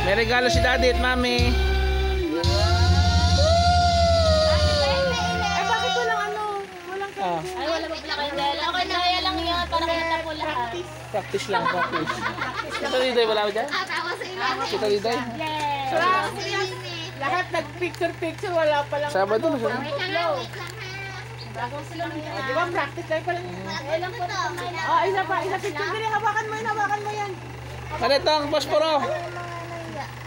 May regalo si Daddy at Mami. Ay, bakit walang ano? Walang candy? Ay, wala pa pala kayo dahil. Okay na, kaya lang yun. Para kita po lahat. Practice lang, practice. Kita Diday, wala ba dyan? Kita Diday? Yes! Lahat nag-picture-picture, wala pa lang. Sabado na siya. Di ba, practice tayo pala. Ilan po ito? Oh, isa pa, isa picture. Dali, hawakan mo yan. Ano itong posporo?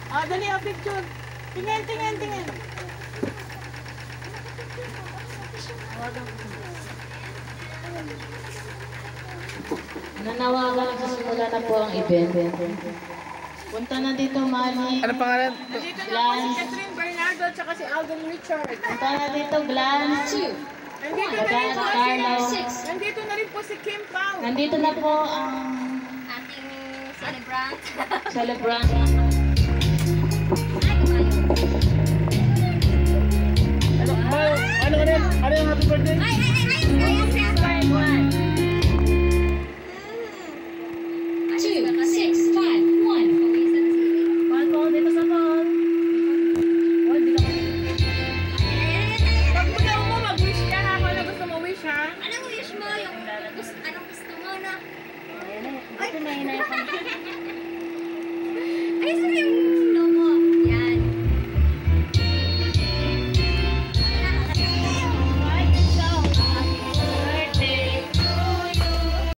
Oh, dali, picture. Tingin. Nanawagan na simula na po ang event. Punta na dito, Mali. Ano pangalan? Dito na po si Catherine Bernardo at saka si Alden Richard. Punta na dito, Glance. Nandito na rin po si Kim Pao. Nandito na po ang Ating celebrant. celebrant. Ano yung happy birthday? Ay!